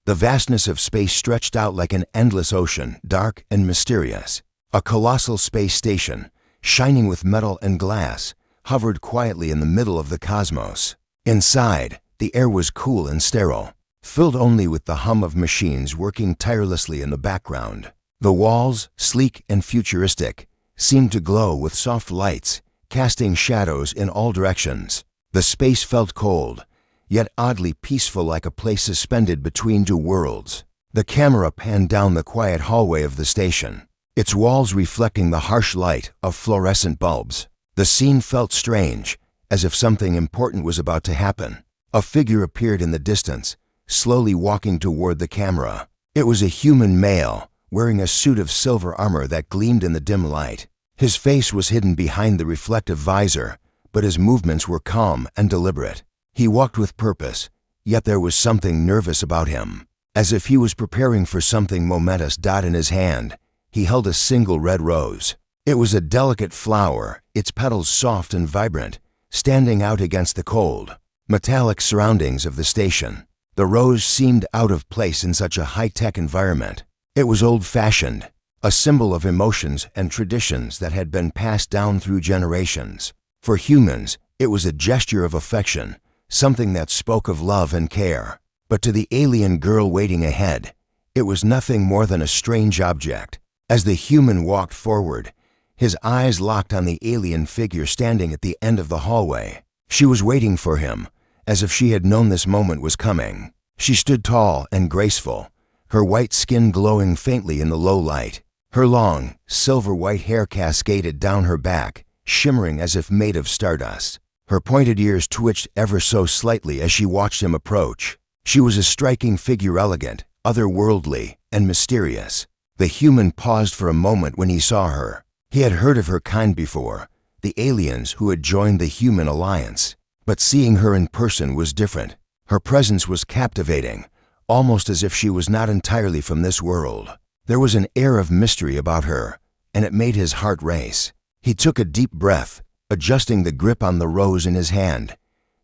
The vastness of space stretched out like an endless ocean, dark and mysterious. A colossal space station, shining with metal and glass, hovered quietly in the middle of the cosmos. Inside, the air was cool and sterile, filled only with the hum of machines working tirelessly in the background. The walls, sleek and futuristic, seemed to glow with soft lights, casting shadows in all directions. The space felt cold, yet oddly peaceful, like a place suspended between two worlds. The camera panned down the quiet hallway of the station, its walls reflecting the harsh light of fluorescent bulbs. The scene felt strange, as if something important was about to happen. A figure appeared in the distance, slowly walking toward the camera. It was a human male, wearing a suit of silver armor that gleamed in the dim light. His face was hidden behind the reflective visor, but his movements were calm and deliberate. He walked with purpose, yet there was something nervous about him. As if he was preparing for something momentous. In his hand, he held a single red rose. It was a delicate flower, its petals soft and vibrant, standing out against the cold, metallic surroundings of the station. The rose seemed out of place in such a high-tech environment. It was old-fashioned, a symbol of emotions and traditions that had been passed down through generations. For humans, it was a gesture of affection, something that spoke of love and care. But to the alien girl waiting ahead, it was nothing more than a strange object. As the human walked forward, his eyes locked on the alien figure standing at the end of the hallway. She was waiting for him, as if she had known this moment was coming. She stood tall and graceful, her white skin glowing faintly in the low light. Her long, silver-white hair cascaded down her back, shimmering as if made of stardust. Her pointed ears twitched ever so slightly as she watched him approach. She was a striking figure, elegant, otherworldly, and mysterious. The human paused for a moment when he saw her. He had heard of her kind before, the aliens who had joined the human alliance. But seeing her in person was different. Her presence was captivating, almost as if she was not entirely from this world. There was an air of mystery about her, and it made his heart race. He took a deep breath, adjusting the grip on the rose in his hand.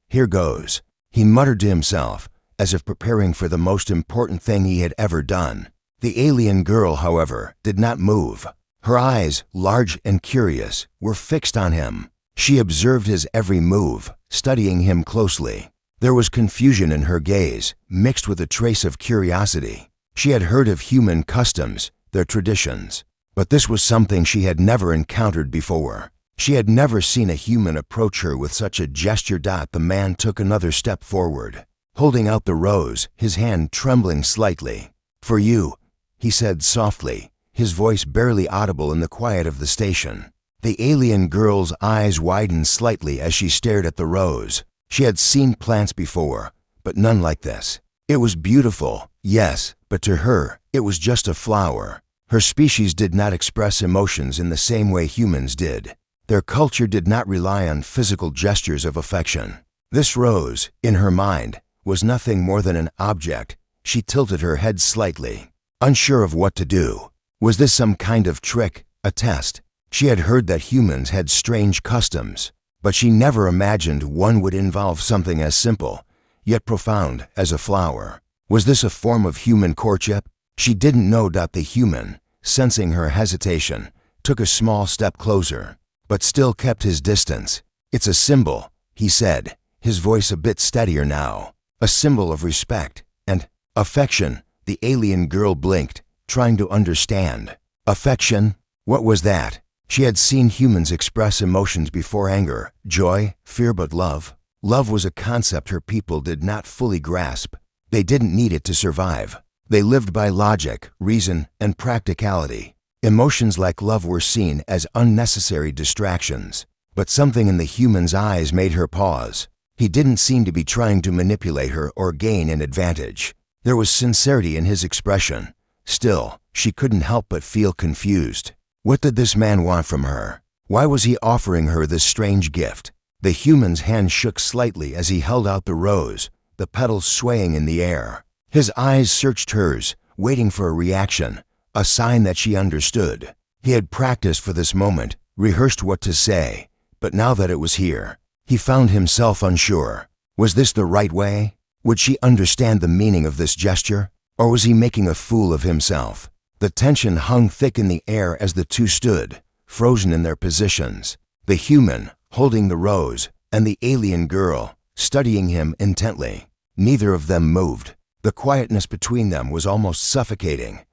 "Here goes," he muttered to himself, as if preparing for the most important thing he had ever done. The alien girl, however, did not move. Her eyes, large and curious, were fixed on him. She observed his every move, studying him closely. There was confusion in her gaze, mixed with a trace of curiosity. She had heard of human customs, their traditions, but this was something she had never encountered before. She had never seen a human approach her with such a gesture. The man took another step forward, holding out the rose, his hand trembling slightly. "For you," he said softly, his voice barely audible in the quiet of the station. The alien girl's eyes widened slightly as she stared at the rose. She had seen plants before, but none like this. It was beautiful, yes, but to her, it was just a flower. Her species did not express emotions in the same way humans did. Their culture did not rely on physical gestures of affection. This rose, in her mind, was nothing more than an object. She tilted her head slightly, unsure of what to do. Was this some kind of trick, a test? She had heard that humans had strange customs, but she never imagined one would involve something as simple, yet profound, as a flower. Was this a form of human courtship? She didn't know. The human, sensing her hesitation, took a small step closer, but still kept his distance. "It's a symbol," he said, his voice a bit steadier now. "A symbol of respect and affection." The alien girl blinked, trying to understand. Affection? What was that? She had seen humans express emotions before: anger, joy, fear, but love? Love was a concept her people did not fully grasp. They didn't need it to survive. They lived by logic, reason, and practicality. Emotions like love were seen as unnecessary distractions. But something in the human's eyes made her pause. He didn't seem to be trying to manipulate her or gain an advantage. There was sincerity in his expression. Still, she couldn't help but feel confused. What did this man want from her? Why was he offering her this strange gift? The human's hand shook slightly as he held out the rose, the petals swaying in the air. His eyes searched hers, waiting for a reaction, a sign that she understood. He had practiced for this moment, rehearsed what to say, but now that it was here, he found himself unsure. Was this the right way? Would she understand the meaning of this gesture? Or was he making a fool of himself? The tension hung thick in the air as the two stood, frozen in their positions. The human, holding the rose, and the alien girl, studying him intently. Neither of them moved. The quietness between them was almost suffocating.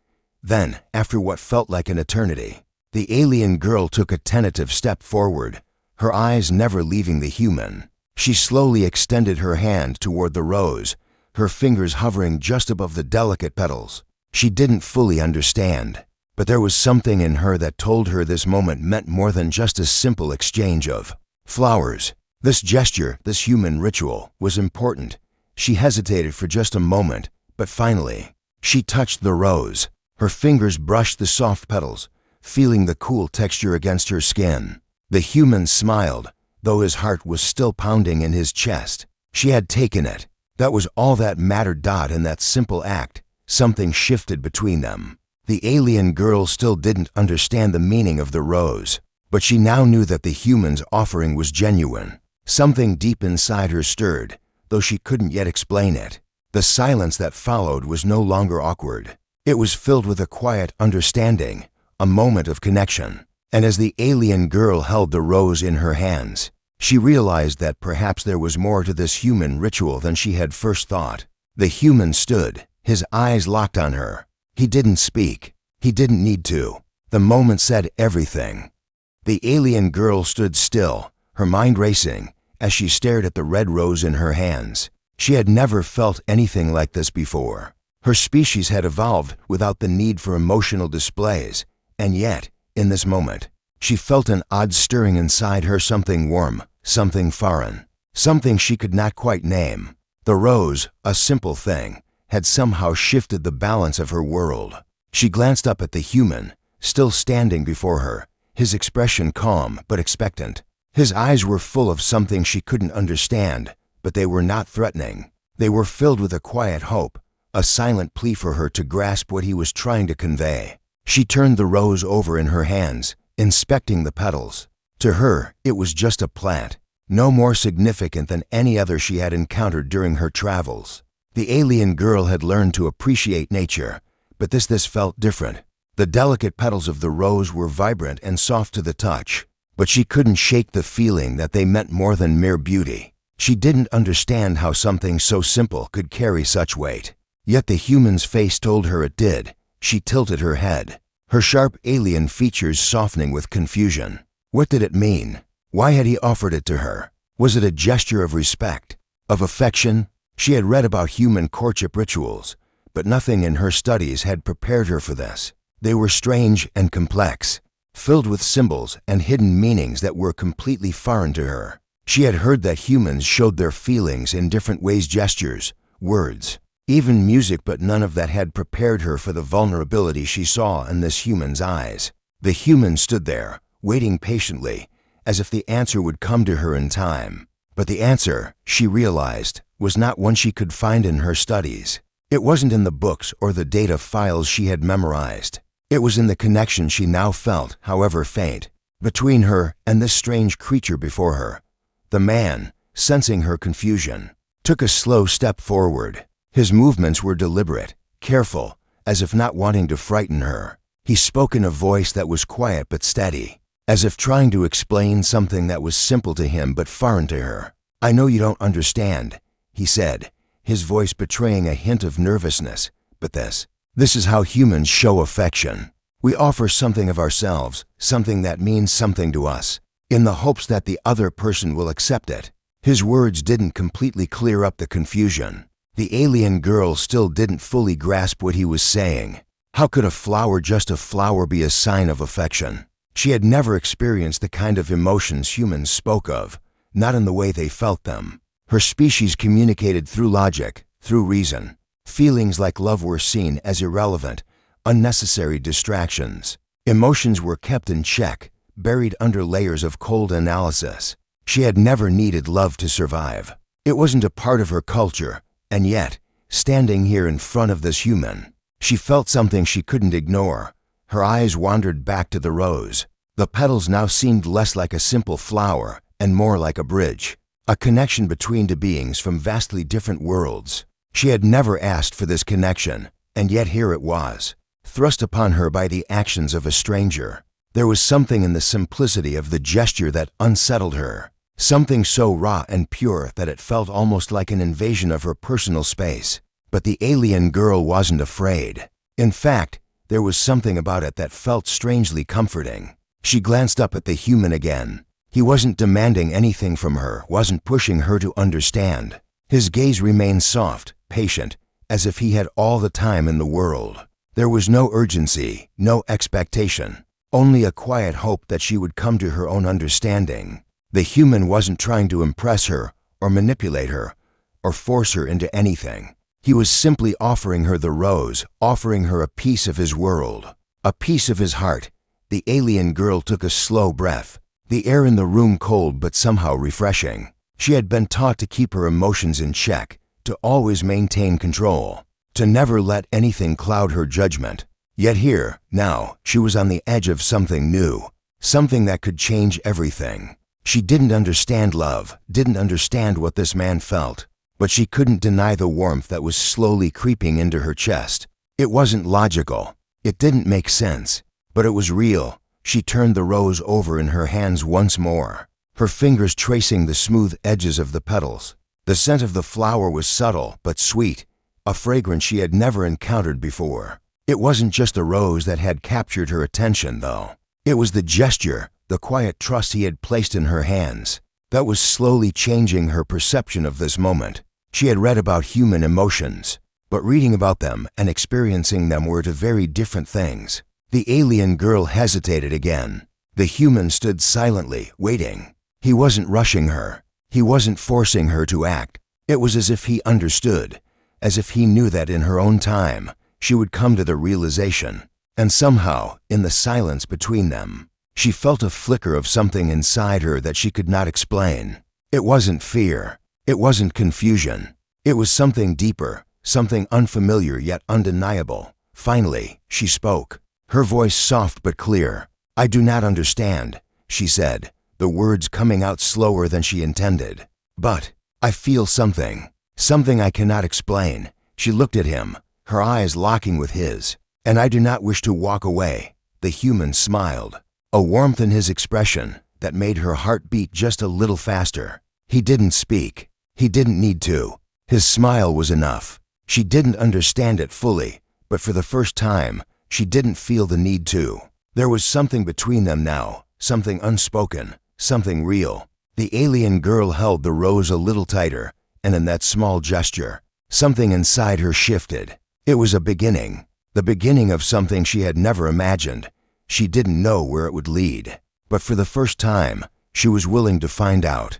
Then, after what felt like an eternity, the alien girl took a tentative step forward, her eyes never leaving the human. She slowly extended her hand toward the rose, her fingers hovering just above the delicate petals. She didn't fully understand, but there was something in her that told her this moment meant more than just a simple exchange of flowers. This gesture, this human ritual, was important. She hesitated for just a moment, but finally, she touched the rose. Her fingers brushed the soft petals, feeling the cool texture against her skin. The human smiled, though his heart was still pounding in his chest. She had taken it. That was all that mattered. In that simple act, something shifted between them. The alien girl still didn't understand the meaning of the rose, but she now knew that the human's offering was genuine. Something deep inside her stirred, though she couldn't yet explain it. The silence that followed was no longer awkward. It was filled with a quiet understanding, a moment of connection. And as the alien girl held the rose in her hands, she realized that perhaps there was more to this human ritual than she had first thought. The human stood, his eyes locked on her. He didn't speak. He didn't need to. The moment said everything. The alien girl stood still, her mind racing, as she stared at the red rose in her hands. She had never felt anything like this before. Her species had evolved without the need for emotional displays, and yet, in this moment, she felt an odd stirring inside her, something warm, something foreign, something she could not quite name. The rose, a simple thing, had somehow shifted the balance of her world. She glanced up at the human, still standing before her, his expression calm but expectant. His eyes were full of something she couldn't understand, but they were not threatening. They were filled with a quiet hope, a silent plea for her to grasp what he was trying to convey. She turned the rose over in her hands, inspecting the petals. To her, it was just a plant, no more significant than any other she had encountered during her travels. The alien girl had learned to appreciate nature, but this felt different. The delicate petals of the rose were vibrant and soft to the touch, but she couldn't shake the feeling that they meant more than mere beauty. She didn't understand how something so simple could carry such weight. Yet the human's face told her it did. She tilted her head, her sharp alien features softening with confusion. What did it mean? Why had he offered it to her? Was it a gesture of respect, of affection? She had read about human courtship rituals, but nothing in her studies had prepared her for this. They were strange and complex, filled with symbols and hidden meanings that were completely foreign to her. She had heard that humans showed their feelings in different ways: gestures, words, even music, but none of that had prepared her for the vulnerability she saw in this human's eyes. The human stood there, waiting patiently, as if the answer would come to her in time. But the answer, she realized, was not one she could find in her studies. It wasn't in the books or the data files she had memorized. It was in the connection she now felt, however faint, between her and this strange creature before her. The man, sensing her confusion, took a slow step forward. His movements were deliberate, careful, as if not wanting to frighten her. He spoke in a voice that was quiet but steady, as if trying to explain something that was simple to him but foreign to her. "I know you don't understand," he said, his voice betraying a hint of nervousness, "but this is how humans show affection. We offer something of ourselves, something that means something to us, in the hopes that the other person will accept it." His words didn't completely clear up the confusion. The alien girl still didn't fully grasp what he was saying. How could a flower, just a flower, be a sign of affection? She had never experienced the kind of emotions humans spoke of, not in the way they felt them. Her species communicated through logic, through reason. Feelings like love were seen as irrelevant, unnecessary distractions. Emotions were kept in check, buried under layers of cold analysis. She had never needed love to survive. It wasn't a part of her culture, and yet, standing here in front of this human, she felt something she couldn't ignore. Her eyes wandered back to the rose. The petals now seemed less like a simple flower and more like a bridge, a connection between two beings from vastly different worlds. She had never asked for this connection, And yet here it was, thrust upon her by the actions of a stranger. There was something in the simplicity of the gesture that unsettled her, something so raw and pure that it felt almost like an invasion of her personal space. But the alien girl wasn't afraid. In fact, there was something about it that felt strangely comforting. She glanced up at the human again. He wasn't demanding anything from her, wasn't pushing her to understand. His gaze remained soft, patient, as if he had all the time in the world. There was no urgency, no expectation, only a quiet hope that she would come to her own understanding. The human wasn't trying to impress her, or manipulate her, or force her into anything. He was simply offering her the rose, offering her a piece of his world, a piece of his heart. The alien girl took a slow breath, the air in the room cold but somehow refreshing. She had been taught to keep her emotions in check, to always maintain control, to never let anything cloud her judgment. Yet here, now, she was on the edge of something new, something that could change everything. She didn't understand love, didn't understand what this man felt, but she couldn't deny the warmth that was slowly creeping into her chest. It wasn't logical, it didn't make sense, but it was real. She turned the rose over in her hands once more, her fingers tracing the smooth edges of the petals. The scent of the flower was subtle but sweet, a fragrance she had never encountered before. It wasn't just a rose that had captured her attention, though. It was the gesture, the quiet trust he had placed in her hands, that was slowly changing her perception of this moment. She had read about human emotions, but reading about them and experiencing them were two very different things. The alien girl hesitated again. The human stood silently, waiting. He wasn't rushing her. He wasn't forcing her to act. It was as if he understood, as if he knew that in her own time, she would come to the realization. And somehow, in the silence between them, she felt a flicker of something inside her that she could not explain. It wasn't fear. It wasn't confusion. It was something deeper, something unfamiliar yet undeniable. Finally, she spoke, her voice soft but clear. "I do not understand," she said, the words coming out slower than she intended. "But I feel something, something I cannot explain." She looked at him, her eyes locking with his. "And I do not wish to walk away." The human smiled, a warmth in his expression that made her heart beat just a little faster. He didn't speak. He didn't need to. His smile was enough. She didn't understand it fully, but for the first time, she didn't feel the need to. There was something between them now, something unspoken, something real. The alien girl held the rose a little tighter, and in that small gesture, something inside her shifted. It was a beginning, the beginning of something she had never imagined. She didn't know where it would lead, but for the first time, she was willing to find out.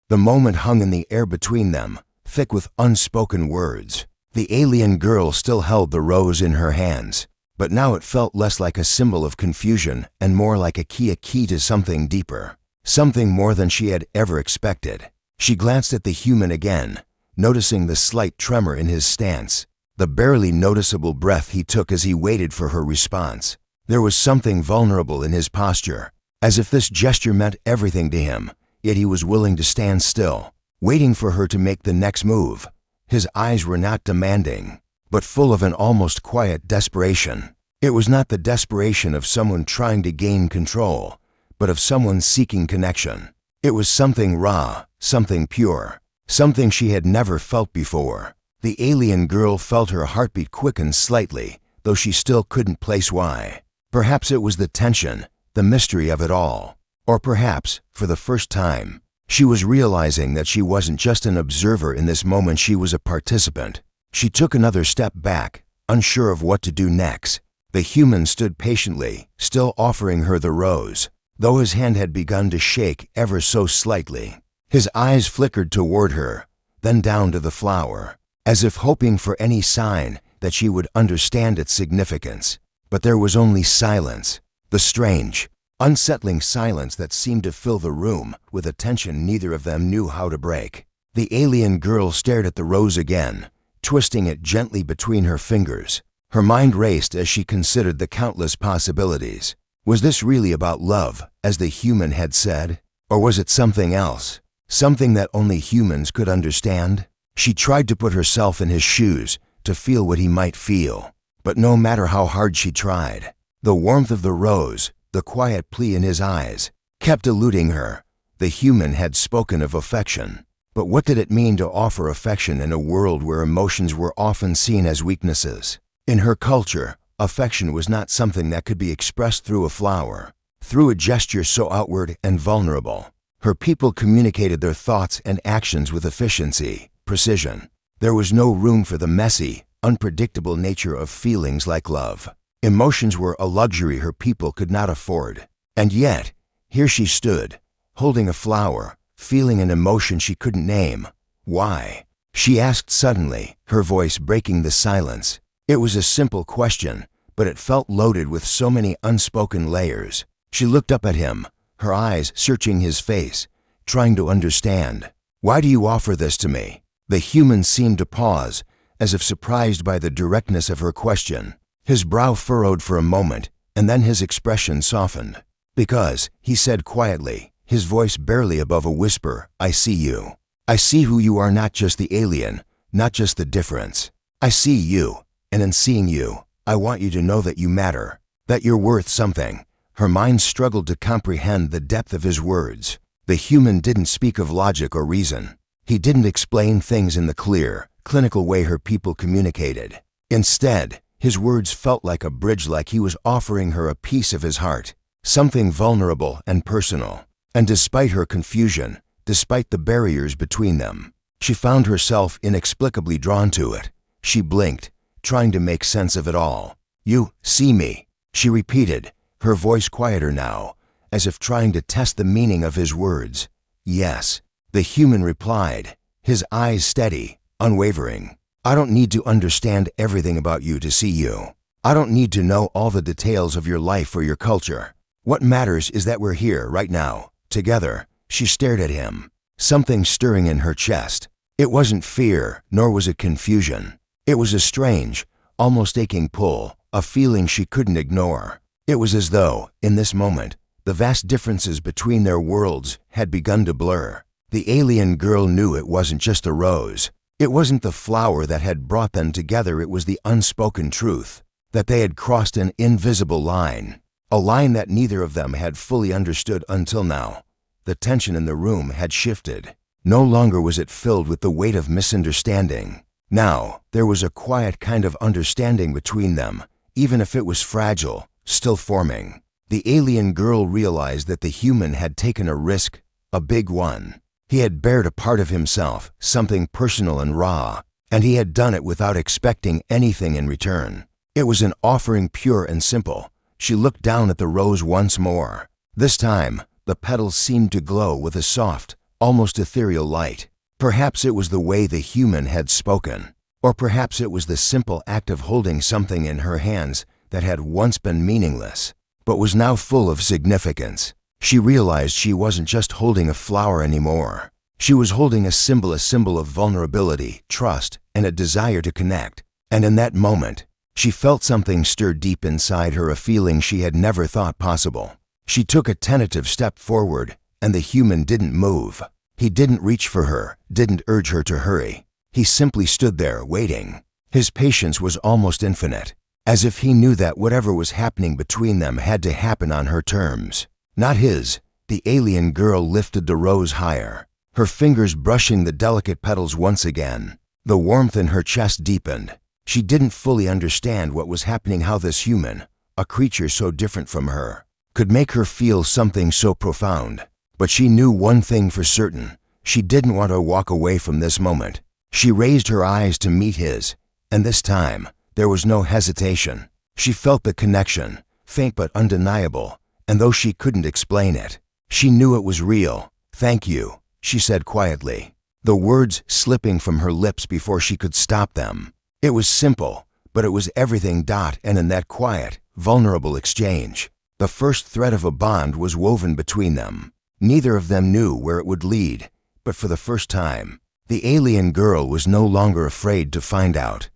The moment hung in the air between them, thick with unspoken words. The alien girl still held the rose in her hands, but now it felt less like a symbol of confusion and more like a key to something deeper, something more than she had ever expected. She glanced at the human again, noticing the slight tremor in his stance, the barely noticeable breath he took as he waited for her response. There was something vulnerable in his posture, as if this gesture meant everything to him, yet he was willing to stand still, waiting for her to make the next move. His eyes were not demanding, but full of an almost quiet desperation. It was not the desperation of someone trying to gain control, but of someone seeking connection. It was something raw, something pure, something she had never felt before. The alien girl felt her heartbeat quicken slightly, though she still couldn't place why. Perhaps it was the tension, the mystery of it all. Or perhaps, for the first time, she was realizing that she wasn't just an observer in this moment, she was a participant. She took another step back, unsure of what to do next. The human stood patiently, still offering her the rose, though his hand had begun to shake ever so slightly. His eyes flickered toward her, then down to the flower, as if hoping for any sign that she would understand its significance. But there was only silence, the strange, unsettling silence that seemed to fill the room with a tension neither of them knew how to break. The alien girl stared at the rose again, twisting it gently between her fingers. Her mind raced as she considered the countless possibilities. Was this really about love, as the human had said? Or was it something else? Something that only humans could understand? She tried to put herself in his shoes, to feel what he might feel. But no matter how hard she tried, the warmth of the rose, the quiet plea in his eyes, kept eluding her. The human had spoken of affection. But what did it mean to offer affection in a world where emotions were often seen as weaknesses? In her culture, affection was not something that could be expressed through a flower, through a gesture so outward and vulnerable. Her people communicated their thoughts and actions with efficiency, precision. There was no room for the messy, unpredictable nature of feelings like love. Emotions were a luxury her people could not afford. And yet, here she stood, holding a flower, feeling an emotion she couldn't name. Why? She asked suddenly, her voice breaking the silence. It was a simple question, but it felt loaded with so many unspoken layers. She looked up at him, her eyes searching his face, trying to understand. Why do you offer this to me? The human seemed to pause, as if surprised by the directness of her question. His brow furrowed for a moment, and then his expression softened. Because, he said quietly, his voice barely above a whisper, I see you. I see who you are, not just the alien, not just the difference. I see you, and in seeing you, I want you to know that you matter, that you're worth something. Her mind struggled to comprehend the depth of his words. The human didn't speak of logic or reason. He didn't explain things in the clear, clinical way her people communicated. Instead, his words felt like a bridge, like he was offering her a piece of his heart, something vulnerable and personal. And despite her confusion, despite the barriers between them, she found herself inexplicably drawn to it. She blinked, trying to make sense of it all. You see me, she repeated, her voice quieter now, as if trying to test the meaning of his words. Yes, the human replied, his eyes steady, unwavering. I don't need to understand everything about you to see you. I don't need to know all the details of your life or your culture. What matters is that we're here right now. Together, she stared at him, something stirring in her chest. It wasn't fear, nor was it confusion. It was a strange, almost aching pull, a feeling she couldn't ignore. It was as though, in this moment, the vast differences between their worlds had begun to blur. The alien girl knew it wasn't just a rose. It wasn't the flower that had brought them together. It was the unspoken truth, that they had crossed an invisible line. A line that neither of them had fully understood until now. The tension in the room had shifted. No longer was it filled with the weight of misunderstanding. Now, there was a quiet kind of understanding between them, even if it was fragile, still forming. The alien girl realized that the human had taken a risk, a big one. He had bared a part of himself, something personal and raw, and he had done it without expecting anything in return. It was an offering, pure and simple. She looked down at the rose once more. This time, the petals seemed to glow with a soft, almost ethereal light. Perhaps it was the way the human had spoken, or perhaps it was the simple act of holding something in her hands that had once been meaningless, but was now full of significance. She realized she wasn't just holding a flower anymore. She was holding a symbol of vulnerability, trust, and a desire to connect. And in that moment, she felt something stir deep inside her, a feeling she had never thought possible. She took a tentative step forward, and the human didn't move. He didn't reach for her, didn't urge her to hurry. He simply stood there, waiting. His patience was almost infinite, as if he knew that whatever was happening between them had to happen on her terms, not his. The alien girl lifted the rose higher, her fingers brushing the delicate petals once again. The warmth in her chest deepened. She didn't fully understand what was happening, how this human, a creature so different from her, could make her feel something so profound. But she knew one thing for certain. She didn't want to walk away from this moment. She raised her eyes to meet his, and this time, there was no hesitation. She felt the connection, faint but undeniable, and though she couldn't explain it, she knew it was real. Thank you, she said quietly, the words slipping from her lips before she could stop them. It was simple, but it was everything. And in that quiet, vulnerable exchange, the first thread of a bond was woven between them. Neither of them knew where it would lead, but for the first time, the alien girl was no longer afraid to find out.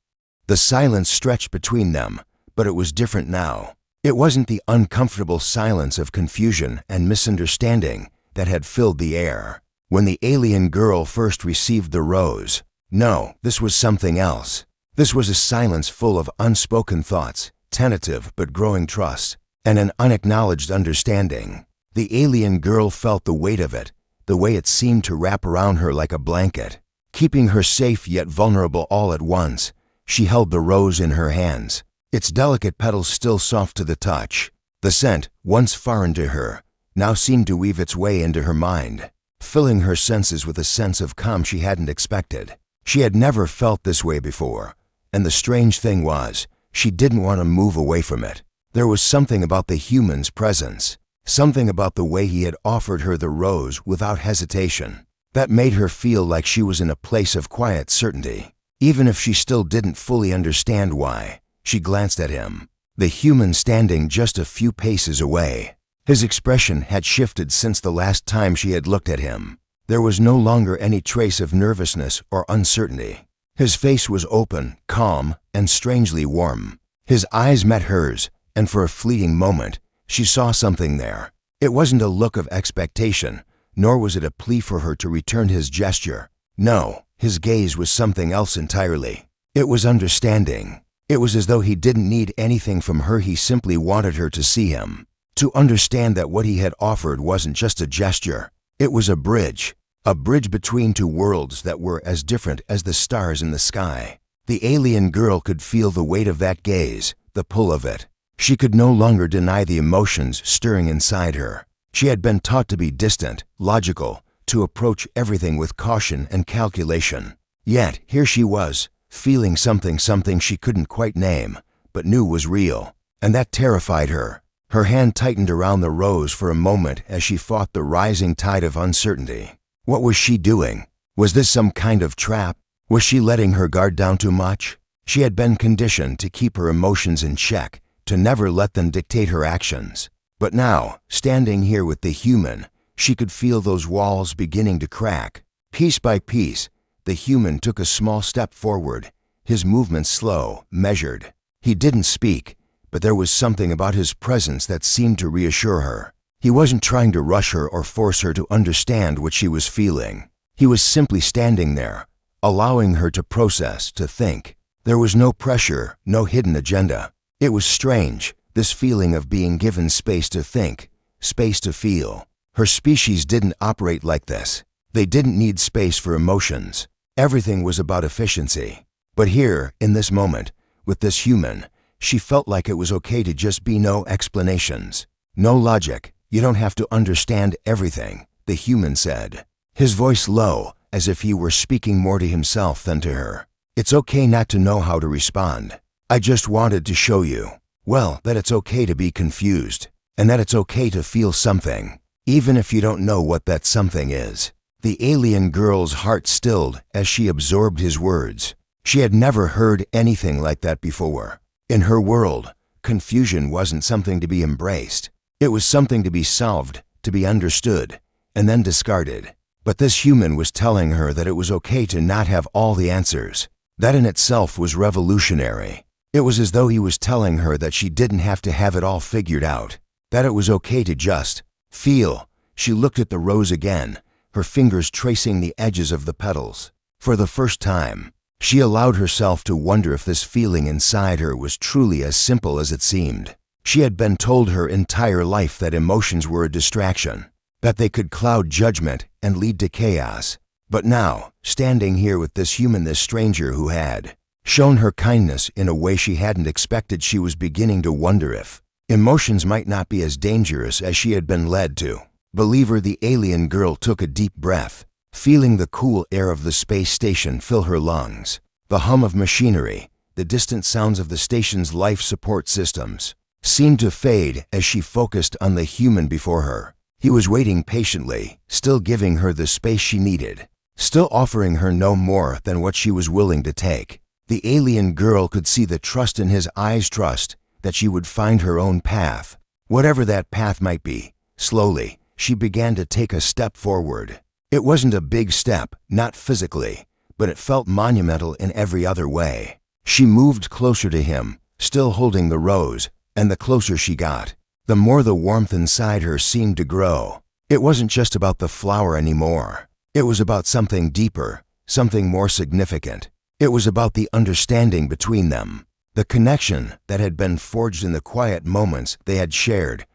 The silence stretched between them, but it was different now. It wasn't the uncomfortable silence of confusion and misunderstanding that had filled the air when the alien girl first received the rose. No, this was something else. This was a silence full of unspoken thoughts, tentative but growing trust, and an unacknowledged understanding. The alien girl felt the weight of it, the way it seemed to wrap around her like a blanket, keeping her safe yet vulnerable all at once. She held the rose in her hands, its delicate petals still soft to the touch. The scent, once foreign to her, now seemed to weave its way into her mind, filling her senses with a sense of calm she hadn't expected. She had never felt this way before, and the strange thing was, she didn't want to move away from it. There was something about the human's presence, something about the way he had offered her the rose without hesitation, that made her feel like she was in a place of quiet certainty. Even if she still didn't fully understand why, she glanced at him, the human standing just a few paces away. His expression had shifted since the last time she had looked at him. There was no longer any trace of nervousness or uncertainty. His face was open, calm, and strangely warm. His eyes met hers, and for a fleeting moment, she saw something there. It wasn't a look of expectation, nor was it a plea for her to return his gesture. No, his gaze was something else entirely. It was understanding. It was as though he didn't need anything from her, he simply wanted her to see him, to understand that what he had offered wasn't just a gesture. It was a bridge between two worlds that were as different as the stars in the sky. The alien girl could feel the weight of that gaze, the pull of it. She could no longer deny the emotions stirring inside her. She had been taught to be distant, logical, to approach everything with caution and calculation. Yet, here she was, feeling something she couldn't quite name, but knew was real, and that terrified her. Her hand tightened around the rose for a moment as she fought the rising tide of uncertainty. What was she doing? Was this some kind of trap? Was she letting her guard down too much? She had been conditioned to keep her emotions in check, to never let them dictate her actions. But now, standing here with the human, she could feel those walls beginning to crack. Piece by piece, the human took a small step forward, his movements slow, measured. He didn't speak, but there was something about his presence that seemed to reassure her. He wasn't trying to rush her or force her to understand what she was feeling. He was simply standing there, allowing her to process, to think. There was no pressure, no hidden agenda. It was strange, this feeling of being given space to think, space to feel. Her species didn't operate like this. They didn't need space for emotions. Everything was about efficiency. But here, in this moment, with this human, she felt like it was okay to just be no explanations, no logic. You don't have to understand everything, the human said, his voice low, as if he were speaking more to himself than to her. It's okay not to know how to respond. I just wanted to show you, well, that it's okay to be confused, and that it's okay to feel something, even if you don't know what that something is. The alien girl's heart stilled as she absorbed his words. She had never heard anything like that before. In her world, confusion wasn't something to be embraced. It was something to be solved, to be understood, and then discarded. But this human was telling her that it was okay to not have all the answers. That in itself was revolutionary. It was as though he was telling her that she didn't have to have it all figured out, that it was okay to just feel. She looked at the rose again, her fingers tracing the edges of the petals. For the first time, she allowed herself to wonder if this feeling inside her was truly as simple as it seemed. She had been told her entire life that emotions were a distraction, that they could cloud judgment and lead to chaos. But now, standing here with this human, this stranger who had shown her kindness in a way she hadn't expected, she was beginning to wonder if emotions might not be as dangerous as she had been led to. Believer, the alien girl took a deep breath, feeling the cool air of the space station fill her lungs. The hum of machinery, the distant sounds of the station's life support systems, seemed to fade as she focused on the human before her. He was waiting patiently, still giving her the space she needed, still offering her no more than what she was willing to take. The alien girl could see the trust in his eyes, trust that she would find her own path, whatever that path might be. Slowly, she began to take a step forward. It wasn't a big step, not physically, but it felt monumental in every other way. She moved closer to him, still holding the rose, and the closer she got, the more the warmth inside her seemed to grow. It wasn't just about the flower anymore. It was about something deeper, something more significant. It was about the understanding between them, the connection that had been forged in the quiet moments they had shared.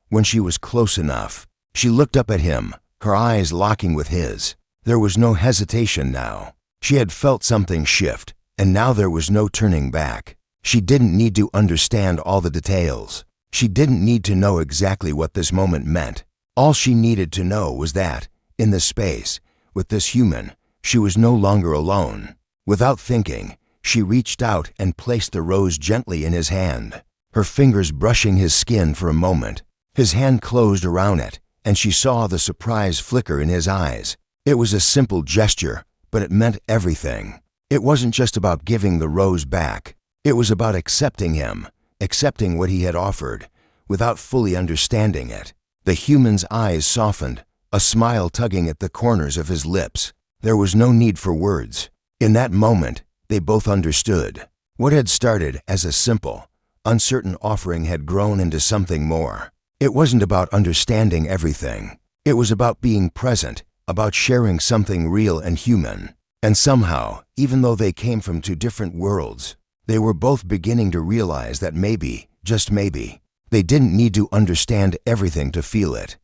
When she was close enough, she looked up at him, her eyes locking with his. There was no hesitation now. She had felt something shift, and now there was no turning back. She didn't need to understand all the details. She didn't need to know exactly what this moment meant. All she needed to know was that, in this space, with this human, she was no longer alone. Without thinking, she reached out and placed the rose gently in his hand, her fingers brushing his skin for a moment. His hand closed around it, and she saw the surprise flicker in his eyes. It was a simple gesture, but it meant everything. It wasn't just about giving the rose back. It was about accepting him, accepting what he had offered, without fully understanding it. The human's eyes softened, a smile tugging at the corners of his lips. There was no need for words. In that moment, they both understood. What had started as a simple, uncertain offering had grown into something more. It wasn't about understanding everything. It was about being present, about sharing something real and human. And somehow, even though they came from two different worlds, they were both beginning to realize that maybe, just maybe, they didn't need to understand everything to feel it.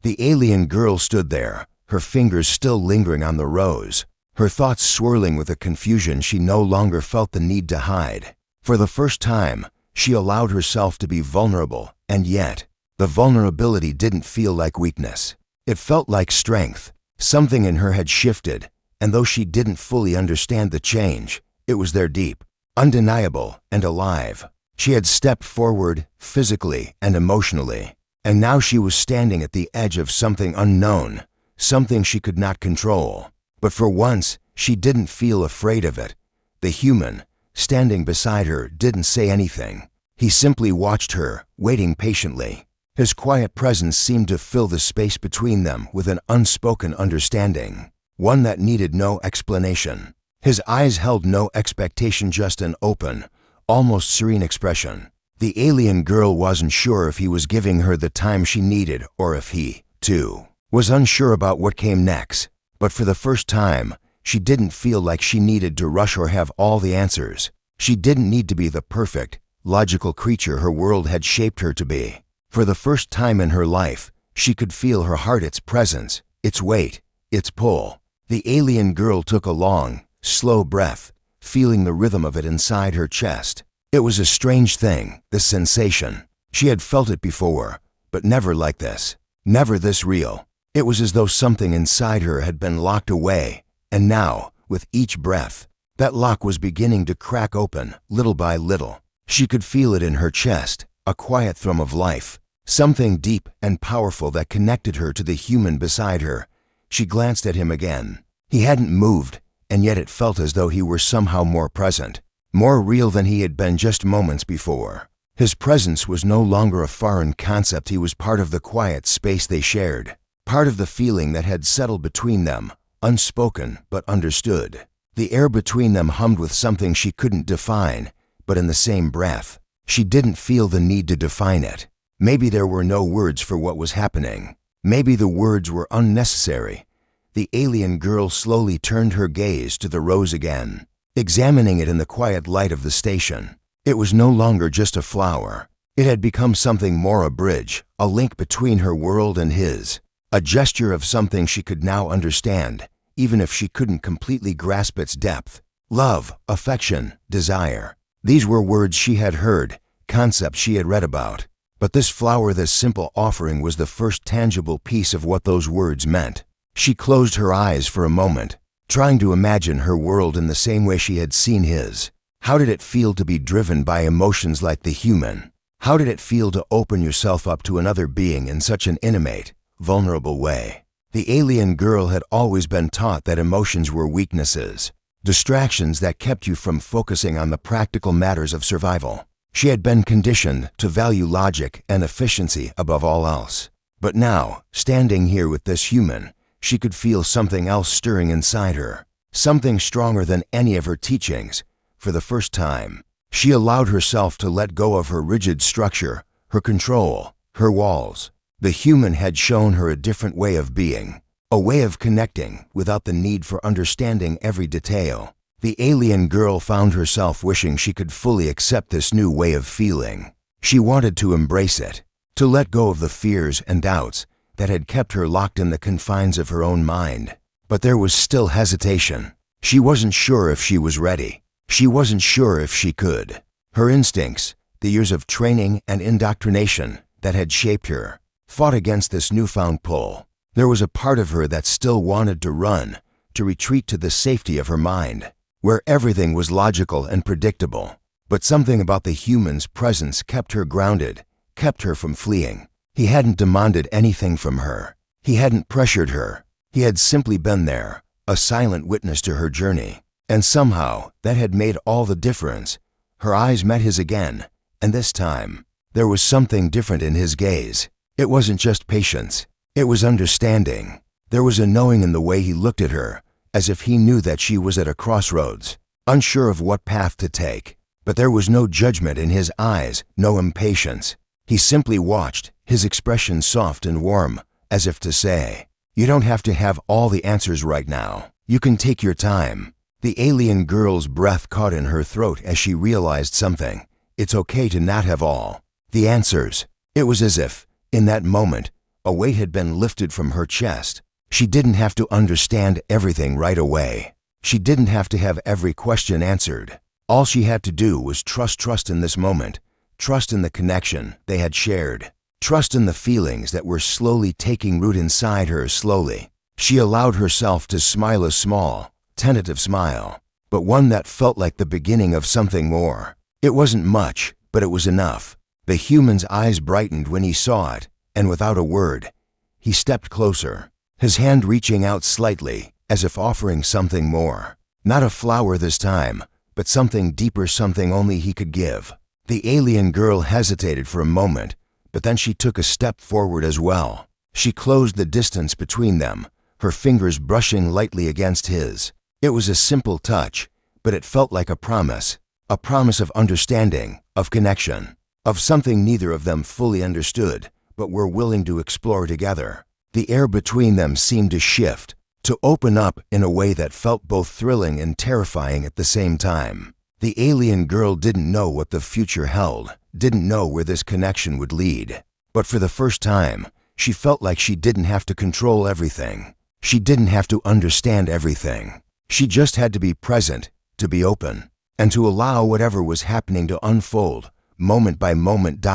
The alien girl stood there, her fingers still lingering on the rose, her thoughts swirling with a confusion she no longer felt the need to hide. For the first time, she allowed herself to be vulnerable, and yet, the vulnerability didn't feel like weakness. It felt like strength. Something in her had shifted, and though she didn't fully understand the change, it was there deep, undeniable, and alive. She had stepped forward, physically and emotionally, and now she was standing at the edge of something unknown, something she could not control. But for once, she didn't feel afraid of it. The human, standing beside her, didn't say anything. He simply watched her, waiting patiently. His quiet presence seemed to fill the space between them with an unspoken understanding, one that needed no explanation. His eyes held no expectation, just an open, almost serene expression. The alien girl wasn't sure if he was giving her the time she needed or if he, too, was unsure about what came next. But for the first time, she didn't feel like she needed to rush or have all the answers. She didn't need to be the perfect, logical creature her world had shaped her to be. For the first time in her life, she could feel her heart, its presence, its weight, its pull. The alien girl took a long, slow breath, feeling the rhythm of it inside her chest. It was a strange thing, this sensation. She had felt it before, but never like this. Never this real. It was as though something inside her had been locked away, and now, with each breath, that lock was beginning to crack open, little by little. She could feel it in her chest, a quiet thrum of life, something deep and powerful that connected her to the human beside her. She glanced at him again. He hadn't moved, and yet it felt as though he were somehow more present, more real than he had been just moments before. His presence was no longer a foreign concept. He was part of the quiet space they shared, part of the feeling that had settled between them, unspoken but understood. The air between them hummed with something she couldn't define, but in the same breath, she didn't feel the need to define it. Maybe there were no words for what was happening. Maybe the words were unnecessary. The alien girl slowly turned her gaze to the rose again, examining it in the quiet light of the station. It was no longer just a flower. It had become something more, a bridge, a link between her world and his, a gesture of something she could now understand, even if she couldn't completely grasp its depth. Love, affection, desire. These were words she had heard, concepts she had read about. But this flower, this simple offering, was the first tangible piece of what those words meant. She closed her eyes for a moment, trying to imagine her world in the same way she had seen his. How did it feel to be driven by emotions like the human? How did it feel to open yourself up to another being in such an intimate, vulnerable way? The alien girl had always been taught that emotions were weaknesses, distractions that kept you from focusing on the practical matters of survival. She had been conditioned to value logic and efficiency above all else. But now, standing here with this human, she could feel something else stirring inside her, something stronger than any of her teachings. For the first time, she allowed herself to let go of her rigid structure, her control, her walls. The human had shown her a different way of being, a way of connecting without the need for understanding every detail. The alien girl found herself wishing she could fully accept this new way of feeling. She wanted to embrace it, to let go of the fears and doubts that had kept her locked in the confines of her own mind. But there was still hesitation. She wasn't sure if she was ready. She wasn't sure if she could. Her instincts, the years of training and indoctrination that had shaped her, fought against this newfound pull. There was a part of her that still wanted to run, to retreat to the safety of her mind, where everything was logical and predictable. But something about the human's presence kept her grounded, kept her from fleeing. He hadn't demanded anything from her. He hadn't pressured her. He had simply been there, a silent witness to her journey. And somehow, that had made all the difference. Her eyes met his again, and this time, there was something different in his gaze. It wasn't just patience. It was understanding. There was a knowing in the way he looked at her, as if he knew that she was at a crossroads, unsure of what path to take. But there was no judgment in his eyes, no impatience. He simply watched, his expression soft and warm, as if to say, "You don't have to have all the answers right now. You can take your time." The alien girl's breath caught in her throat as she realized something. It's okay to not have all the answers. It was as if, in that moment, a weight had been lifted from her chest. She didn't have to understand everything right away. She didn't have to have every question answered. All she had to do was trust in this moment, trust in the connection they had shared, trust in the feelings that were slowly taking root inside her slowly. She allowed herself to smile a small, tentative smile, but one that felt like the beginning of something more. It wasn't much, but it was enough. The human's eyes brightened when he saw it, and without a word, he stepped closer, his hand reaching out slightly, as if offering something more. Not a flower this time, but something deeper, something only he could give. The alien girl hesitated for a moment, but then she took a step forward as well. She closed the distance between them, her fingers brushing lightly against his. It was a simple touch, but it felt like a promise of understanding, of connection, of something neither of them fully understood, but were willing to explore together. The air between them seemed to shift, to open up in a way that felt both thrilling and terrifying at the same time. The alien girl didn't know what the future held, didn't know where this connection would lead. But for the first time, she felt like she didn't have to control everything. She didn't have to understand everything. She just had to be present, to be open, and to allow whatever was happening to unfold, moment by moment.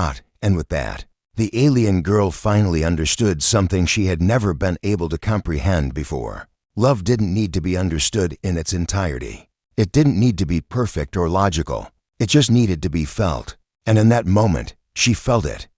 And with that, the alien girl finally understood something she had never been able to comprehend before. Love didn't need to be understood in its entirety. It didn't need to be perfect or logical. It just needed to be felt. And in that moment, she felt it.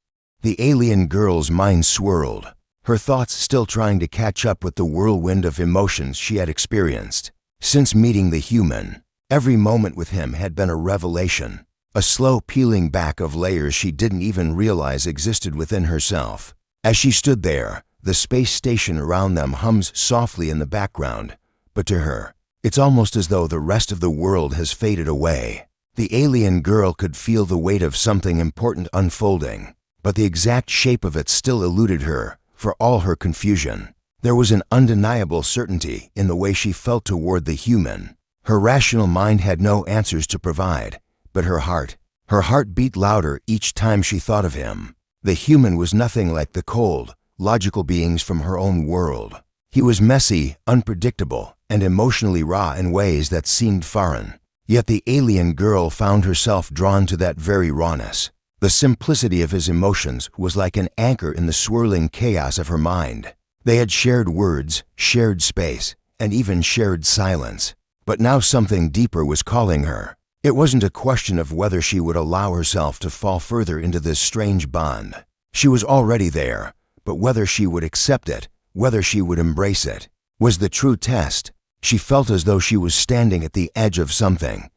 The alien girl's mind swirled, her thoughts still trying to catch up with the whirlwind of emotions she had experienced. Since meeting the human, every moment with him had been a revelation, a slow peeling back of layers she didn't even realize existed within herself. As she stood there, the space station around them hums softly in the background, but to her, it's almost as though the rest of the world has faded away. The alien girl could feel the weight of something important unfolding, but the exact shape of it still eluded her, for all her confusion. There was an undeniable certainty in the way she felt toward the human. Her rational mind had no answers to provide, but her heart beat louder each time she thought of him. The human was nothing like the cold, logical beings from her own world. He was messy, unpredictable, and emotionally raw in ways that seemed foreign. Yet the alien girl found herself drawn to that very rawness. The simplicity of his emotions was like an anchor in the swirling chaos of her mind. They had shared words, shared space, and even shared silence. But now something deeper was calling her. It wasn't a question of whether she would allow herself to fall further into this strange bond. She was already there, but whether she would accept it, whether she would embrace it, was the true test. She felt as though she was standing at the edge of something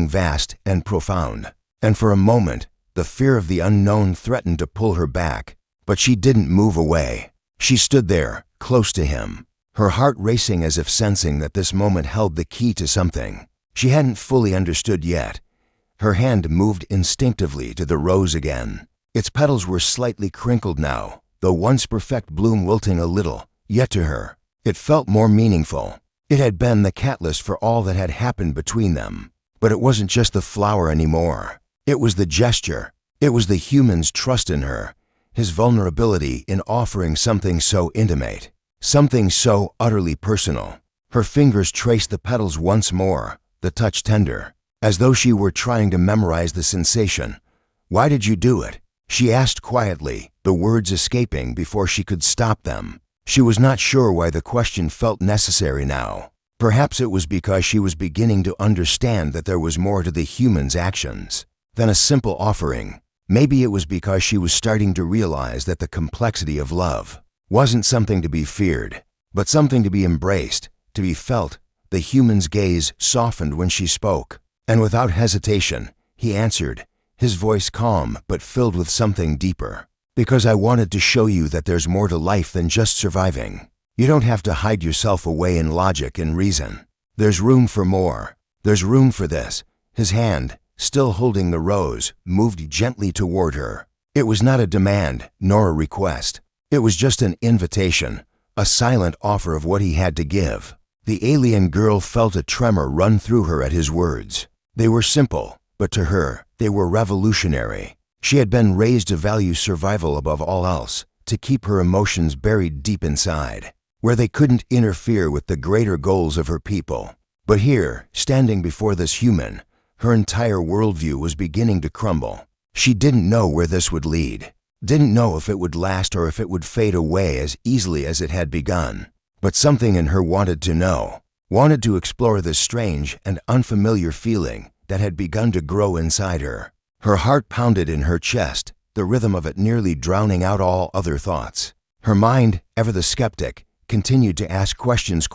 vast and profound. And for a moment, the fear of the unknown threatened to pull her back, but she didn't move away. She stood there, close to him, her heart racing as if sensing that this moment held the key to something she hadn't fully understood yet. Her hand moved instinctively to the rose again. Its petals were slightly crinkled now, though once perfect bloom wilting a little, yet to her, it felt more meaningful. It had been the catalyst for all that had happened between them. But it wasn't just the flower anymore. It was the gesture. It was the human's trust in her, his vulnerability in offering something so intimate, something so utterly personal. Her fingers traced the petals once more, the touch tender, as though she were trying to memorize the sensation. "Why did you do it?" she asked quietly, the words escaping before she could stop them. She was not sure why the question felt necessary now. Perhaps it was because she was beginning to understand that there was more to the human's actions than a simple offering. Maybe it was because she was starting to realize that the complexity of love wasn't something to be feared, but something to be embraced, to be felt. The human's gaze softened when she spoke, and without hesitation, he answered, his voice calm but filled with something deeper. "Because I wanted to show you that there's more to life than just surviving. You don't have to hide yourself away in logic and reason. There's room for more. There's room for this." His hand, still holding the rose, moved gently toward her. It was not a demand, nor a request. It was just an invitation, a silent offer of what he had to give. The alien girl felt a tremor run through her at his words. They were simple, but to her, they were revolutionary. She had been raised to value survival above all else, to keep her emotions buried deep inside, where they couldn't interfere with the greater goals of her people. But here, standing before this human, her entire worldview was beginning to crumble. She didn't know where this would lead, didn't know if it would last or if it would fade away as easily as it had begun. But something in her wanted to know, wanted to explore this strange and unfamiliar feeling that had begun to grow inside her. Her heart pounded in her chest, the rhythm of it nearly drowning out all other thoughts. Her mind, ever the skeptic, continued to ask questions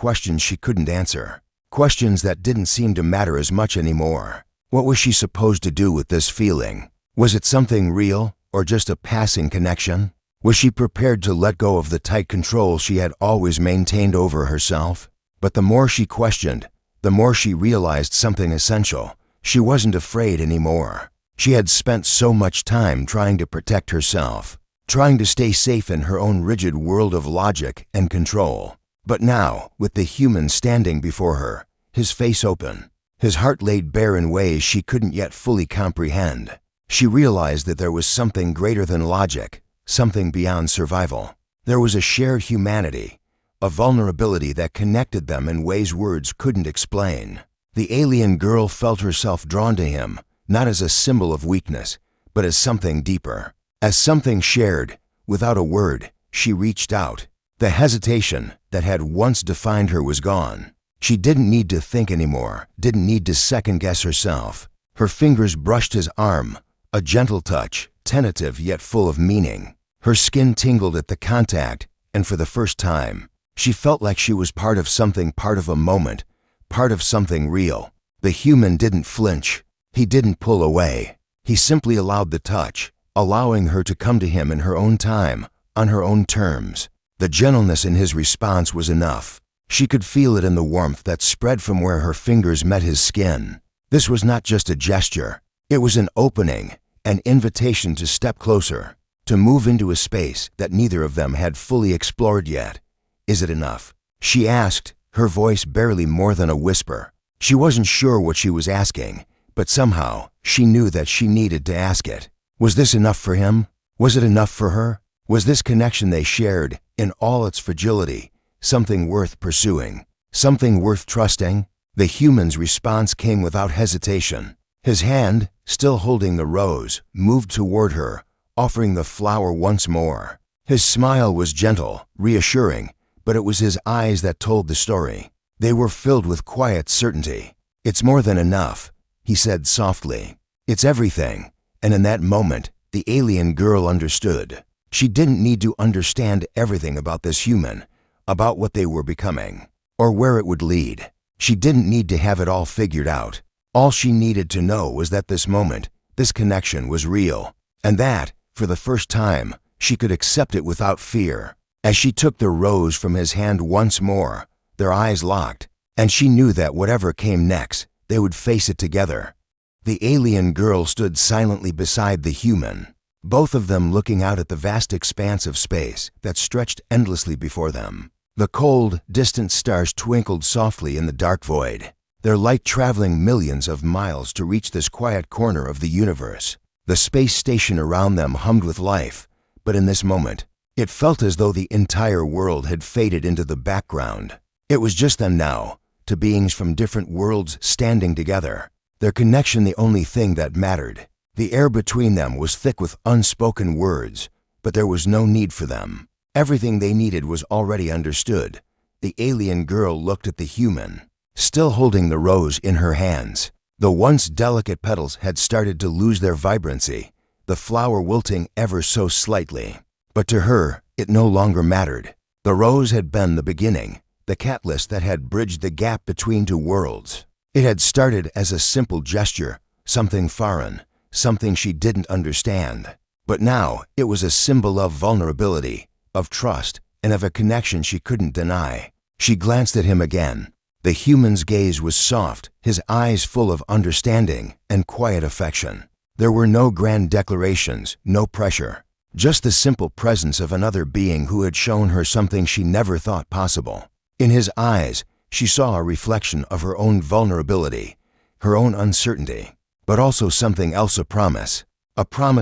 she couldn't answer, questions that didn't seem to matter as much anymore. What was she supposed to do with this feeling? Was it something real, or just a passing connection? Was she prepared to let go of the tight control she had always maintained over herself? But the more she questioned, the more she realized something essential. She wasn't afraid anymore. She had spent so much time trying to protect herself, trying to stay safe in her own rigid world of logic and control. But now, with the human standing before her, his face open, his heart laid bare in ways she couldn't yet fully comprehend, she realized that there was something greater than logic, something beyond survival. There was a shared humanity, a vulnerability that connected them in ways words couldn't explain. The alien girl felt herself drawn to him, not as a symbol of weakness, but as something deeper, as something shared. Without a word, she reached out. The hesitation that had once defined her was gone. She didn't need to think anymore, didn't need to second-guess herself. Her fingers brushed his arm, a gentle touch, tentative yet full of meaning. Her skin tingled at the contact, and for the first time, she felt like she was part of something, part of a moment, part of something real. The human didn't flinch. He didn't pull away. He simply allowed the touch, allowing her to come to him in her own time, on her own terms. The gentleness in his response was enough. She could feel it in the warmth that spread from where her fingers met his skin. This was not just a gesture. It was an opening, an invitation to step closer, to move into a space that neither of them had fully explored yet. "Is it enough?" she asked, her voice barely more than a whisper. She wasn't sure what she was asking, but somehow she knew that she needed to ask it. Was this enough for him? Was it enough for her? Was this connection they shared, in all its fragility, something worth pursuing, something worth trusting? The human's response came without hesitation. His hand, still holding the rose, moved toward her, offering the flower once more. His smile was gentle, reassuring, but it was his eyes that told the story. They were filled with quiet certainty. "It's more than enough," he said softly. "It's everything." And in that moment, the alien girl understood. She didn't need to understand everything about this human, about what they were becoming, or where it would lead. She didn't need to have it all figured out. All she needed to know was that this moment, this connection was real, and that, for the first time, she could accept it without fear. As she took the rose from his hand once more, their eyes locked, and she knew that whatever came next, they would face it together. The alien girl stood silently beside the human, both of them looking out at the vast expanse of space that stretched endlessly before them. The cold, distant stars twinkled softly in the dark void, their light traveling millions of miles to reach this quiet corner of the universe. The space station around them hummed with life, but in this moment, it felt as though the entire world had faded into the background. It was just them now, two beings from different worlds standing together, their connection the only thing that mattered. The air between them was thick with unspoken words, but there was no need for them. Everything they needed was already understood. The alien girl looked at the human, still holding the rose in her hands. The once delicate petals had started to lose their vibrancy, the flower wilting ever so slightly. But to her, it no longer mattered. The rose had been the beginning, the catalyst that had bridged the gap between two worlds. It had started as a simple gesture, something foreign, something she didn't understand. But now, it was a symbol of vulnerability, of trust, and of a connection she couldn't deny. She glanced at him again. The human's gaze was soft, his eyes full of understanding and quiet affection. There were no grand declarations, no pressure, just the simple presence of another being who had shown her something she never thought possible. In his eyes, she saw a reflection of her own vulnerability, her own uncertainty, but also something else, a promise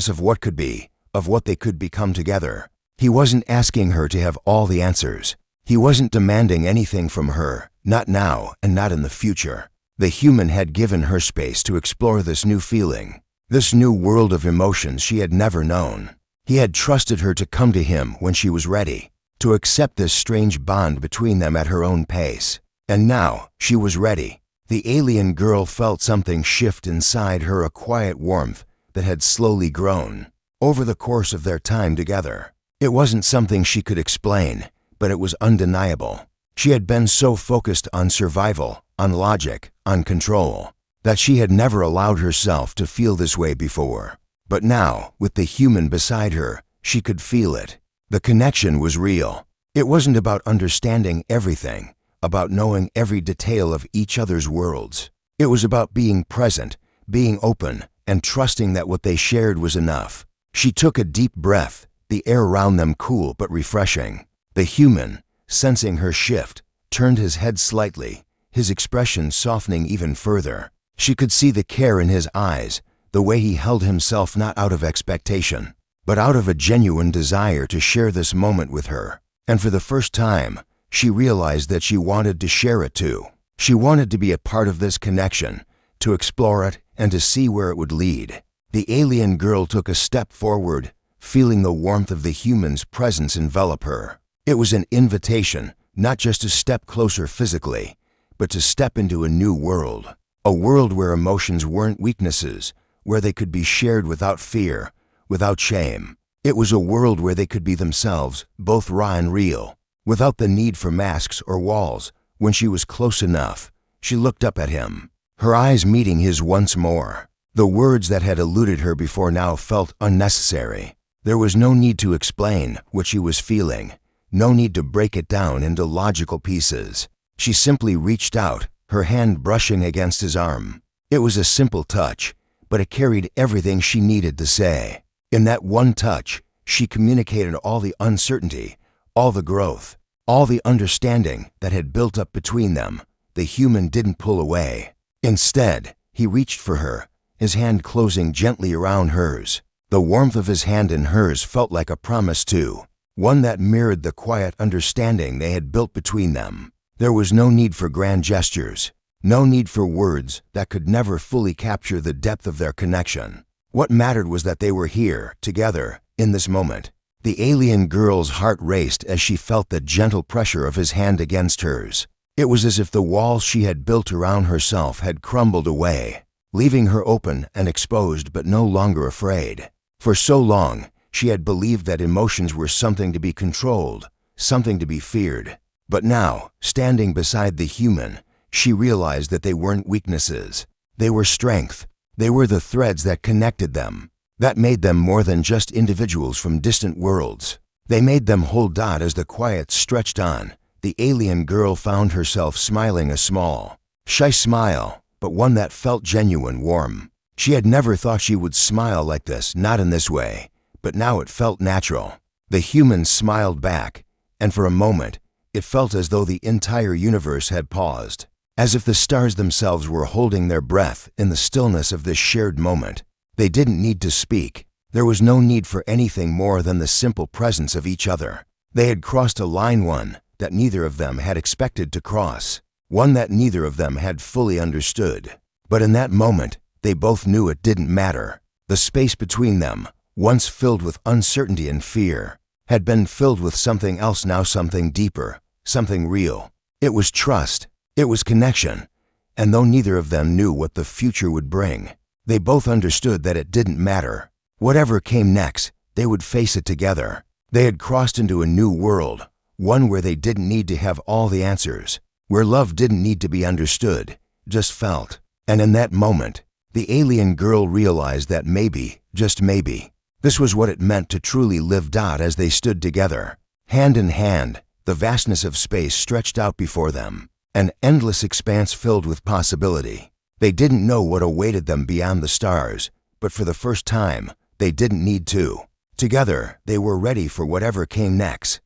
of what could be, of what they could become together. He wasn't asking her to have all the answers. He wasn't demanding anything from her, not now and not in the future. The human had given her space to explore this new feeling, this new world of emotions she had never known. He had trusted her to come to him when she was ready, to accept this strange bond between them at her own pace. And now, she was ready. The alien girl felt something shift inside her, a quiet warmth that had slowly grown over the course of their time together. It wasn't something she could explain, but it was undeniable. She had been so focused on survival, on logic, on control, that she had never allowed herself to feel this way before. But now, with the human beside her, she could feel it. The connection was real. It wasn't about understanding everything, about knowing every detail of each other's worlds. It was about being present, being open, and trusting that what they shared was enough. She took a deep breath, the air around them cool but refreshing. The human, sensing her shift, turned his head slightly, his expression softening even further. She could see the care in his eyes, the way he held himself, not out of expectation, but out of a genuine desire to share this moment with her. And for the first time, she realized that she wanted to share it too. She wanted to be a part of this connection, to explore it and to see where it would lead. The alien girl took a step forward, feeling the warmth of the human's presence envelop her. It was an invitation, not just to step closer physically, but to step into a new world. A world where emotions weren't weaknesses, where they could be shared without fear, without shame. It was a world where they could be themselves, both raw and real, without the need for masks or walls. When she was close enough, she looked up at him, her eyes meeting his once more. The words that had eluded her before now felt unnecessary. There was no need to explain what she was feeling, no need to break it down into logical pieces. She simply reached out, her hand brushing against his arm. It was a simple touch, but it carried everything she needed to say. In that one touch, she communicated all the uncertainty, all the growth, all the understanding that had built up between them. The human didn't pull away. Instead, he reached for her, his hand closing gently around hers. The warmth of his hand in hers felt like a promise too, one that mirrored the quiet understanding they had built between them. There was no need for grand gestures, no need for words that could never fully capture the depth of their connection. What mattered was that they were here, together, in this moment. The alien girl's heart raced as she felt the gentle pressure of his hand against hers. It was as if the walls she had built around herself had crumbled away, leaving her open and exposed but no longer afraid. For so long, she had believed that emotions were something to be controlled, something to be feared. But now, standing beside the human, she realized that they weren't weaknesses. They were strength. They were the threads that connected them, that made them more than just individuals from distant worlds. They made them hold on as the quiet stretched on. The alien girl found herself smiling, a small, shy smile, but one that felt genuine, warm. She had never thought she would smile like this, not in this way, but now it felt natural. The human smiled back, and for a moment, It felt as though the entire universe had paused, as if the stars themselves were holding their breath in the stillness of this shared moment. They didn't need to speak. There was no need for anything more than the simple presence of each other. They had crossed a line, one that neither of them had expected to cross, one that neither of them had fully understood. But in that moment, they both knew it didn't matter. The space between them, once filled with uncertainty and fear, had been filled with something else now, something deeper, something real. It was trust. It was connection. And though neither of them knew what the future would bring, they both understood that it didn't matter. Whatever came next, they would face it together. They had crossed into a new world, one where they didn't need to have all the answers, where love didn't need to be understood, just felt. And in that moment, the alien girl realized that maybe, just maybe, this was what it meant to truly live. As they stood together, hand in hand, the vastness of space stretched out before them, an endless expanse filled with possibility. They didn't know what awaited them beyond the stars, but for the first time, they didn't need to. Together, they were ready for whatever came next.